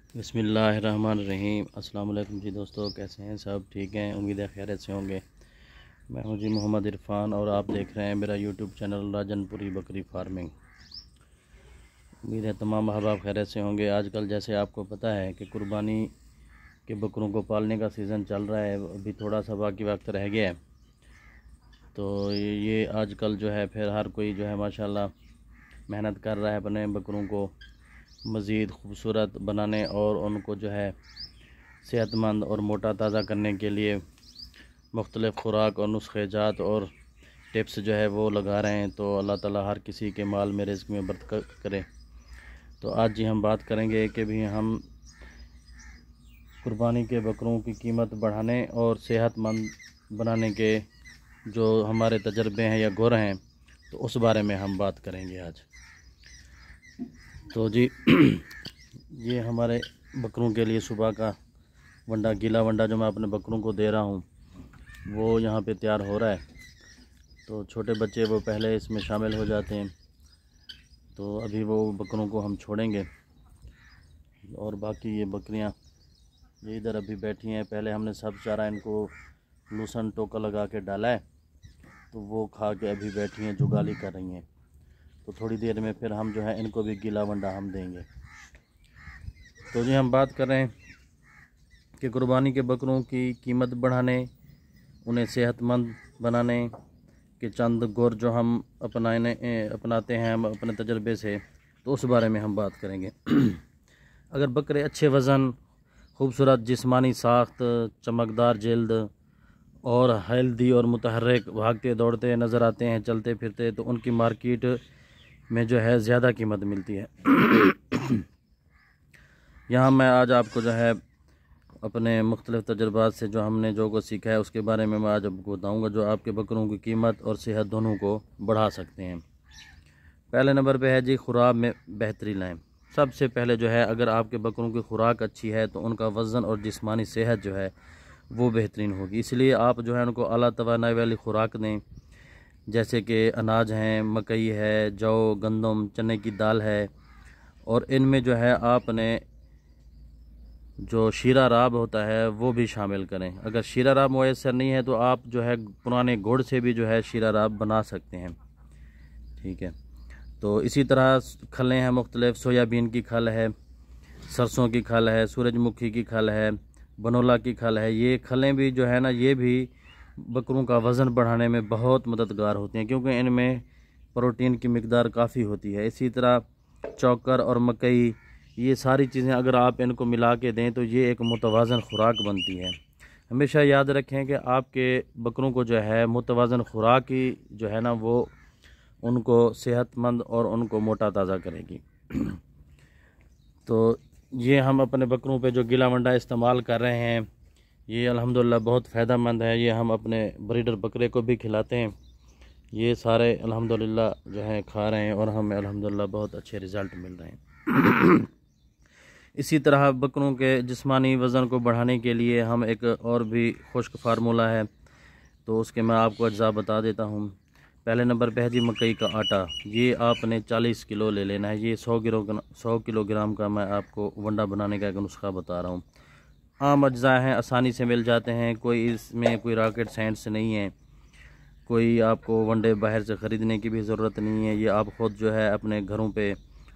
बिस्मिल्लाहिर्रहमानिर्रहीम। अस्सलाम वालेकुम जी दोस्तों, कैसे हैं सब? ठीक हैं, उम्मीद है खैरियत से होंगे। मैं हूं जी मोहम्मद इरफान और आप देख रहे हैं मेरा यूट्यूब चैनल राजनपुरी बकरी फार्मिंग। उम्मीद है तमाम अहबाब खैरियत से होंगे। आजकल जैसे आपको पता है कि कुर्बानी के बकरों को पालने का सीज़न चल रहा है, अभी थोड़ा सा बाकी वक्त रह गया है। तो ये आजकल जो है फिर हर कोई जो है माशाल्लाह मेहनत कर रहा है अपने बकरों को मज़ीद खूबसूरत बनाने और उनको जो है सेहतमंद और मोटा ताज़ा करने के लिए मुख्तलिफ़ खुराक और नुस्खे जात और टिप्स जो है वो लगा रहे हैं। तो अल्लाह ताला हर किसी के माल में रिज़्क़ में बरकत करे। तो आज जी हम बात करेंगे कि भी हम कुर्बानी के बकरों की कीमत बढ़ाने और सेहतमंद बनाने के जो हमारे तजर्बे हैं या गुर हैं, तो उस बारे में हम बात करेंगे आज। तो जी ये हमारे बकरों के लिए सुबह का वंडा, गीला वंडा जो मैं अपने बकरों को दे रहा हूँ वो यहाँ पे तैयार हो रहा है। तो छोटे बच्चे वो पहले इसमें शामिल हो जाते हैं। तो अभी वो बकरों को हम छोड़ेंगे और बाकी ये बकरियाँ ये इधर अभी बैठी हैं। पहले हमने सब चारा इनको लूसन टोका लगा के डाला है, तो वो खा के अभी बैठी हैं, जुगाली कर रही हैं। तो थोड़ी देर में फिर हम जो है इनको भी गीला वंडा हम देंगे। तो जी हम बात कर रहे हैं कि कुर्बानी के बकरों की कीमत बढ़ाने, उन्हें सेहतमंद बनाने के चंद गुर जो हम अपनाते हैं हम अपने तजर्बे से, तो उस बारे में हम बात करेंगे। अगर बकरे अच्छे वज़न, खूबसूरत जिस्मानी साख्त, चमकदार जल्द और हेल्दी और मुतहर्रिक भागते दौड़ते नज़र आते हैं, चलते फिरते, तो उनकी मार्केट में जो है ज़्यादा कीमत मिलती है। यहाँ मैं आज आपको जो है अपने मुख्तलिफ़ तजर्बात से जो हमने जो को सीखा है उसके बारे में मैं आज आपको बताऊँगा, जो आपके बकरों की कीमत और सेहत दोनों को बढ़ा सकते हैं। पहले नंबर पे है जी खुराक में बेहतरी लाएँ। सबसे पहले जो है अगर आपके बकरों की खुराक अच्छी है तो उनका वज़न और जिस्मानी सेहत जो है वो बेहतरीन होगी। इसलिए आप जो है उनको आला तवानाई वाली खुराक दें, जैसे कि अनाज हैं, मकई है, जौ, गंदम, चने की दाल है। और इनमें जो है आपने जो शीरा राब होता है वो भी शामिल करें। अगर शीरा राब मुयसर नहीं है तो आप जो है पुराने गुड़ से भी जो है शीरा राब बना सकते हैं, ठीक है। तो इसी तरह खलें हैं मुख्तलिफ़, सोयाबीन की खल है, सरसों की खल है, सूरजमुखी की खल है, बनोला की खल है। ये खलें भी जो है ना, ये भी बकरों का वज़न बढ़ाने में बहुत मददगार होती हैं, क्योंकि इनमें प्रोटीन की मिकदार काफ़ी होती है। इसी तरह चौकर और मकई, ये सारी चीज़ें अगर आप इनको मिला के दें तो ये एक मुतवाज़न खुराक बनती है। हमेशा याद रखें कि आपके बकरों को जो है मुतवाज़न खुराक ही जो है ना वो उनको सेहतमंद और उनको मोटा ताज़ा करेगी। तो ये हम अपने बकरों पे जो गीला वंडा इस्तेमाल कर रहे हैं ये अल्हम्दुलिल्लाह बहुत फ़ायदेमंद है। ये हम अपने ब्रीडर बकरे को भी खिलाते हैं। ये सारे अल्हम्दुलिल्लाह जो है खा रहे हैं और हमें अल्हम्दुलिल्लाह बहुत अच्छे रिज़ल्ट मिल रहे हैं। इसी तरह बकरों के जिस्मानी वज़न को बढ़ाने के लिए हम एक और भी खुश्क फार्मूला है, तो उसके मैं आपको अज्जा बता देता हूँ। पहले नंबर पे है जी मकई का आटा। ये आपने 40 किलो ले लेना है। ये 100 किलोग्राम का मैं आपको वंडा बनाने का एक नुस्खा बता रहा हूँ। आम अज्जा हैं, आसानी से मिल जाते हैं, कोई इसमें कोई रॉकेट साइंस नहीं है, कोई आपको वंडे बाहर से ख़रीदने की भी ज़रूरत नहीं है। ये आप ख़ुद जो है अपने घरों पे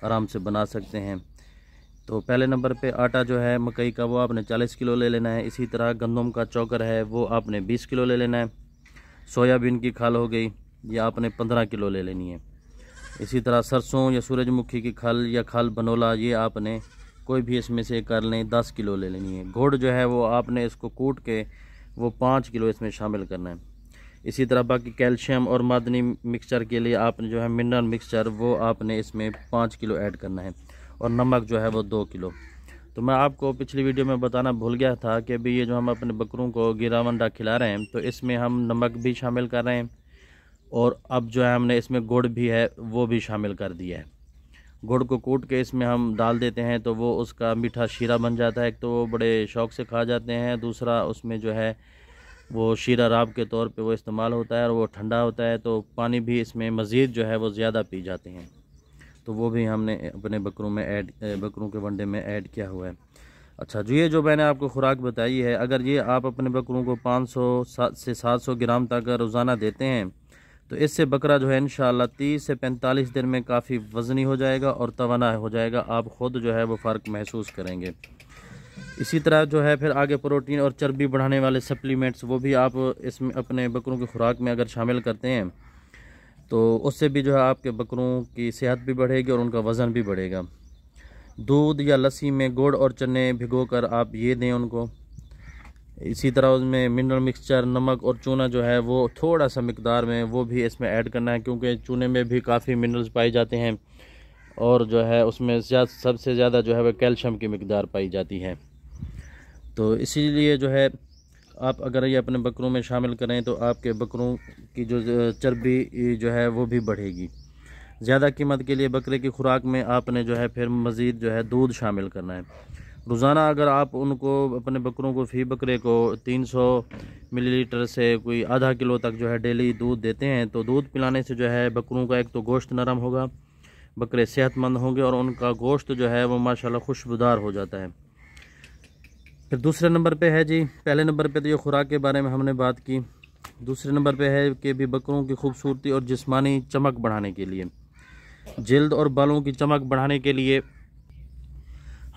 आराम से बना सकते हैं। तो पहले नंबर पे आटा जो है मकई का वो आपने 40 किलो ले लेना है। इसी तरह गंदम का चोकर है वो आपने 20 किलो ले लेना है। सोयाबीन की खल हो गई, ये आपने 15 किलो ले लेनी है। इसी तरह सरसों या सूरजमुखी की खल या खल बनोला, ये आपने कोई भी इसमें से कर लें, 10 किलो ले लेनी है। गुड़ जो है वो आपने इसको कूट के वो 5 किलो इसमें शामिल करना है। इसी तरह बाकी कैल्शियम और मादनी मिक्सचर के लिए आपने जो है मिनरल मिक्सचर वो आपने इसमें 5 किलो ऐड करना है। और नमक जो है वो 2 किलो। तो मैं आपको पिछली वीडियो में बताना भूल गया था कि अभी ये जो हम अपने बकरों को गिरा वंडा खिला रहे हैं तो इसमें हम नमक भी शामिल कर रहे हैं और अब जो है हमने इसमें गुड़ भी है वो भी शामिल कर दिया है। गुड़ को कूट के इसमें हम डाल देते हैं तो वो उसका मीठा शीरा बन जाता है। एक तो वो बड़े शौक़ से खा जाते हैं, दूसरा उसमें जो है वो शीरा राब के तौर पे वो इस्तेमाल होता है और वो ठंडा होता है, तो पानी भी इसमें मज़ीद जो है वो ज़्यादा पी जाते हैं। तो वो भी हमने अपने बकरों के वनडे में ऐड किया हुआ है। अच्छा, जो ये जो मैंने आपको खुराक बताई है, अगर ये आप अपने बकरों को 500 से 700 ग्राम तक रोज़ाना देते हैं तो इससे बकरा जो है इंशाअल्लाह 30 से 45 दिन में काफ़ी वज़नी हो जाएगा और तवाना हो जाएगा। आप ख़ुद जो है वो फ़र्क महसूस करेंगे। इसी तरह जो है फिर आगे प्रोटीन और चर्बी बढ़ाने वाले सप्लीमेंट्स वो भी आप इसमें अपने बकरों की खुराक में अगर शामिल करते हैं तो उससे भी जो है आपके बकरों की सेहत भी बढ़ेगी और उनका वज़न भी बढ़ेगा। दूध या लस्सी में गुड़ और चने भिगोकर आप ये दें उनको। इसी तरह उसमें मिनरल मिक्सचर, नमक और चूना जो है वो थोड़ा सा मिकदार में वो भी इसमें ऐड करना है, क्योंकि चूने में भी काफ़ी मिनरल्स पाए जाते हैं और जो है उसमें सबसे ज़्यादा जो है वह कैल्शियम की मिकदार पाई जाती है। तो इसीलिए जो है आप अगर ये अपने बकरों में शामिल करें तो आपके बकरों की जो चर्बी जो है वो भी बढ़ेगी। ज़्यादा कीमत के लिए बकरे की खुराक में आपने जो है फिर मज़ीद जो है दूध शामिल करना है। रोज़ाना अगर आप उनको अपने बकरों को फी बकरे को 300 मिलीलीटर से कोई आधा किलो तक जो है डेली दूध देते हैं तो दूध पिलाने से जो है बकरों का एक तो गोश्त नरम होगा, बकरे सेहतमंद होंगे और उनका गोश्त जो है वो माशाल्लाह खुशबूदार हो जाता है। फिर दूसरे नंबर पे है जी, पहले नंबर पे तो ये खुराक के बारे में हमने बात की। दूसरे नंबर पे है कि भी बकरों की खूबसूरती और जिस्मानी चमक बढ़ाने के लिए, जल्द और बालों की चमक बढ़ाने के लिए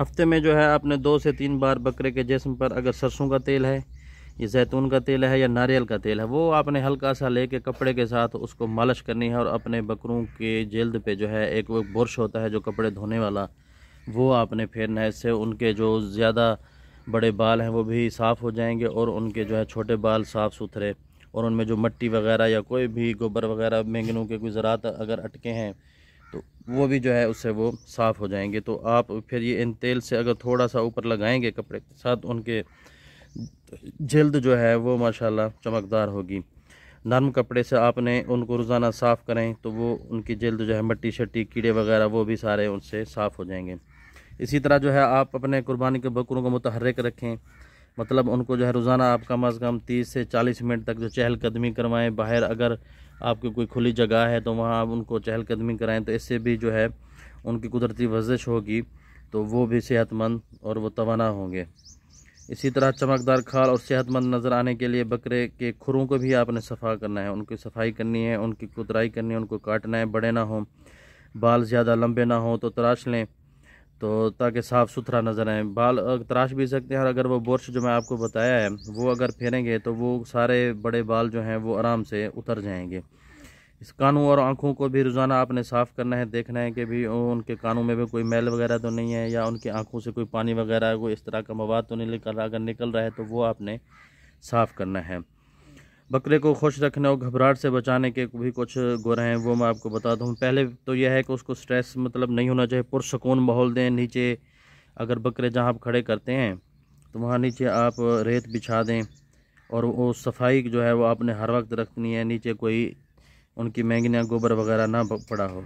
हफ्ते में जो है आपने 2 से 3 बार बकरे के जिस्म पर अगर सरसों का तेल है या जैतून का तेल है या नारियल का तेल है वो आपने हल्का सा लेके कपड़े के साथ उसको मालिश करनी है और अपने बकरों के जल्द पे जो है एक वो बुरश होता है जो कपड़े धोने वाला, वो आपने फेरना है। इससे उनके जो ज़्यादा बड़े बाल हैं वो भी साफ़ हो जाएंगे और उनके जो है छोटे बाल साफ़ सुथरे, और उनमें जो मिट्टी वगैरह या कोई भी गोबर वगैरह मैंगनों के कोई ज़रात अगर अटके हैं तो वो भी जो है उससे वो साफ़ हो जाएंगे। तो आप फिर ये इन तेल से अगर थोड़ा सा ऊपर लगाएंगे कपड़े के साथ, उनके जल्द जो है वो माशाल्लाह चमकदार होगी। नरम कपड़े से आपने उनको रोज़ाना साफ़ करें तो वो उनकी जल्द जो है मिट्टी शट्टी कीड़े वगैरह वो भी सारे उनसे साफ़ हो जाएंगे। इसी तरह जो है आप अपने कुर्बानी के बकरों को मुतहर्रिक रखें, मतलब उनको जो है रोज़ाना आप कम अज़ कम 30 से 40 मिनट तक जो चहलकदमी करवाएं। बाहर अगर आपकी कोई खुली जगह है तो वहाँ आप उनको चहलकदमी कराएं, तो इससे भी जो है उनकी कुदरती वर्जिश होगी तो वो भी सेहतमंद और वो तवाना होंगे। इसी तरह चमकदार खाल और सेहतमंद नज़र आने के लिए बकरे के खुरों को भी आपने सफ़ा करना है, उनकी सफाई करनी है, उनकी कुतराई करनी है, उनको काटना है, बड़े ना हों, बाल ज़्यादा लंबे ना हों तो तराश लें तो ताकि साफ़ सुथरा नज़र आए। बाल तराश भी सकते हैं और अगर वो बुरश जो मैं आपको बताया है वो अगर फेरेंगे तो वो सारे बड़े बाल जो हैं वो आराम से उतर जाएंगे। इस कानों और आँखों को भी रोज़ाना आपने साफ़ करना है, देखना है कि भी उनके कानों में भी कोई मैल वगैरह तो नहीं है या उनकी आँखों से कोई पानी वगैरह कोई इस तरह का मवाद तो नहीं निकल रहा। अगर निकल रहा है तो वो आपने साफ़ करना है। बकरे को खुश रखने और घबराहट से बचाने के भी कुछ गुर हैं, वो मैं आपको बताता हूँ। पहले तो यह है कि उसको स्ट्रेस मतलब नहीं होना चाहिए, पुरसकून माहौल दें। नीचे अगर बकरे जहाँ आप खड़े करते हैं तो वहाँ नीचे आप रेत बिछा दें और वो सफाई जो है वो आपने हर वक्त रखनी है, नीचे कोई उनकी मैंगनियाँ गोबर वगैरह ना पड़ा हो।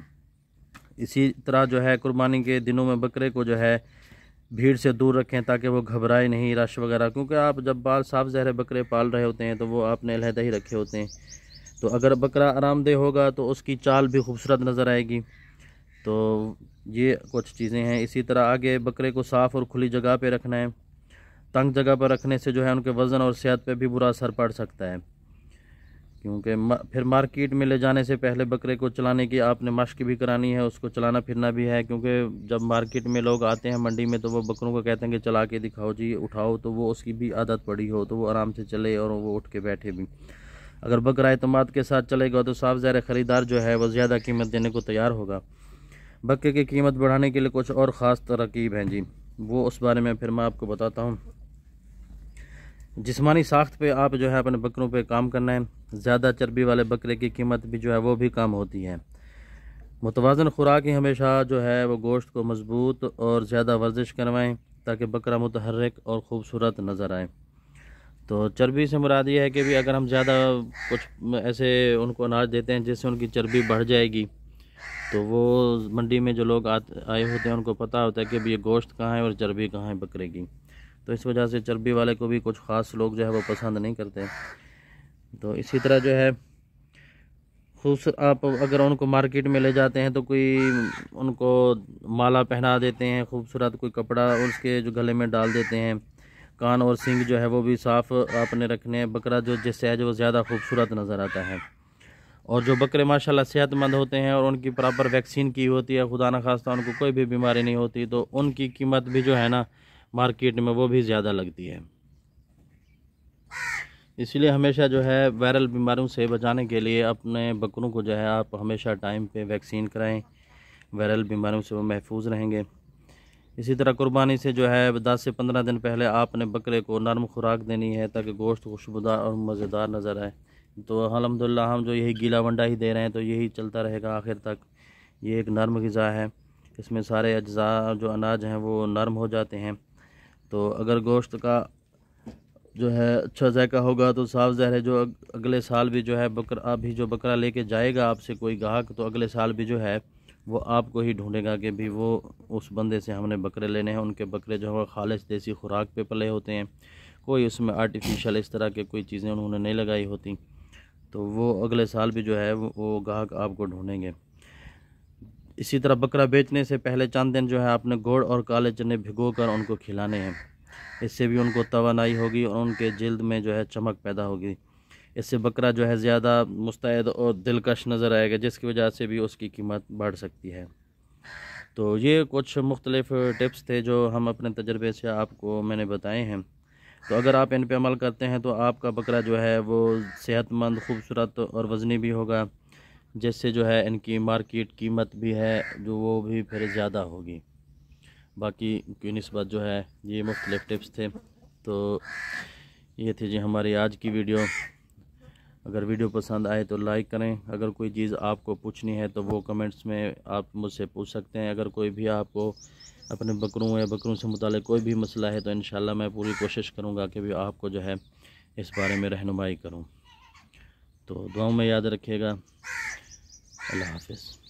इसी तरह जो है कुर्बानी के दिनों में बकरे को जो है भीड़ से दूर रखें ताकि वो घबराए नहीं, रश वगैरह, क्योंकि आप जब बाल साफ ज़हरे बकरे पाल रहे होते हैं तो वो आपने अलहदा ही रखे होते हैं। तो अगर बकरा आरामदेह होगा तो उसकी चाल भी खूबसूरत नज़र आएगी। तो ये कुछ चीज़ें हैं। इसी तरह आगे बकरे को साफ़ और खुली जगह पे रखना है। तंग जगह पर रखने से जो है उनके वज़न और सेहत पे भी बुरा असर पड़ सकता है, क्योंकि फिर मार्केट में ले जाने से पहले बकरे को चलाने की आपने मश्क भी करानी है, उसको चलाना फिरना भी है। क्योंकि जब मार्केट में लोग आते हैं मंडी में तो वो बकरों को कहते हैं कि चला के दिखाओ जी, उठाओ, तो वो उसकी भी आदत पड़ी हो तो वो आराम से चले और वो उठ के बैठे भी। अगर बकरा एतमाद के साथ चलेगा तो साफ ज़ाहिर ख़रीदार जो है वो ज़्यादा कीमत देने को तैयार होगा। बकरे की कीमत बढ़ाने के लिए कुछ और ख़ास तरकीब हैं जी, वो उस बारे में फिर मैं आपको बताता हूँ। जिस्मानी साख्त पे आप जो है अपने बकरों पे काम करना है। ज़्यादा चर्बी वाले बकरे की कीमत भी जो है वो भी कम होती है। मुतवाज़न खुराक ही हमेशा जो है वो गोश्त को मजबूत और ज़्यादा वर्जिश करवाएं ताकि बकरा मुतहर्रिक और ख़ूबसूरत नज़र आए। तो चर्बी से मुराद ये है कि भी अगर हम ज़्यादा कुछ ऐसे उनको अनाज देते हैं जिससे उनकी चर्बी बढ़ जाएगी तो वो मंडी में जो लोग आए होते हैं उनको पता होता है कि भी ये गोश्त कहाँ है और चर्बी कहाँ है बकरे की। तो इस वजह से चर्बी वाले को भी कुछ ख़ास लोग जो है वो पसंद नहीं करते। तो इसी तरह जो है खूबसूरत, आप अगर उनको मार्केट में ले जाते हैं तो कोई उनको माला पहना देते हैं खूबसूरत, कोई कपड़ा उसके जो गले में डाल देते हैं। कान और सींग जो है वो भी साफ़ आपने रखने हैं। बकरा जो जिससे है जो ज़्यादा खूबसूरत नज़र आता है। और जो बकरे माशाल्लाह सेहतमंद होते हैं और उनकी प्रॉपर वैक्सीन की होती है, खुदा न खास्ता उनको कोई भी बीमारी नहीं होती, तो उनकी कीमत भी जो है ना मार्केट में वो भी ज़्यादा लगती है। इसलिए हमेशा जो है वायरल बीमारियों से बचाने के लिए अपने बकरों को जो है आप हमेशा टाइम पे वैक्सीन कराएं, वायरल बीमारियों से वो महफूज रहेंगे। इसी तरह कुर्बानी से जो है 10 से 15 दिन पहले आपने बकरे को नरम खुराक देनी है ताकि गोश्त खुशबूदार और मज़ेदार नज़र आए। तो अल्हम्दुलिल्लाह हम जो यही गीला वंडा ही दे रहे हैं तो यही चलता रहेगा आखिर तक। ये एक नरम ग़िज़ा है, इसमें सारे अज्जा जो अनाज हैं वो नरम हो जाते हैं। तो अगर गोश्त का जो है अच्छा जायका होगा तो साफ ज़ाहिर है जो अगले साल भी जो है अभी जो बकरा लेके जाएगा आपसे कोई ग्राहक, तो अगले साल भी जो है वो आपको ही ढूंढेगा कि भी वो उस बंदे से हमने बकरे लेने हैं। उनके बकरे जो है खालिश देसी खुराक पे पले होते हैं, कोई उसमें आर्टिफिशियल इस तरह के कोई चीज़ें उन्होंने नहीं लगाई होती, तो वो अगले साल भी जो है वो ग्राहक आपको ढूंढेंगे। इसी तरह बकरा बेचने से पहले चंद दिन जो है आपने गुड़ और काले चने भिगो कर उनको खिलाने हैं। इससे भी उनको तवानाई होगी और उनके जल्द में जो है चमक पैदा होगी। इससे बकरा जो है ज़्यादा मुस्तैद और दिलकश नज़र आएगा, जिसकी वजह से भी उसकी कीमत बढ़ सकती है। तो ये कुछ मुख्तलिफ़ टिप्स थे जो हम अपने तजर्बे से आपको मैंने बताए हैं। तो अगर आप इन पे अमल करते हैं तो आपका बकरा जो है वो सेहतमंद, खूबसूरत और वज़नी भी होगा, जिससे जो है इनकी मार्केट कीमत भी है जो वो भी फिर ज़्यादा होगी। बाकी की निस्बत जो है ये मुख्तलिफ़ टिप्स थे। तो ये थी जी हमारी आज की वीडियो। अगर वीडियो पसंद आए तो लाइक करें। अगर कोई चीज़ आपको पूछनी है तो वो कमेंट्स में आप मुझसे पूछ सकते हैं। अगर कोई भी आपको अपने बकरों या बकरों से मुताल्लिक़ कोई भी मसला है तो इंशाल्लाह मैं पूरी कोशिश करूँगा कि भी आपको जो है इस बारे में रहनुमाई करूँ। तो दुआओं में याद रखिएगा। अल्लाह हाफ़िज़।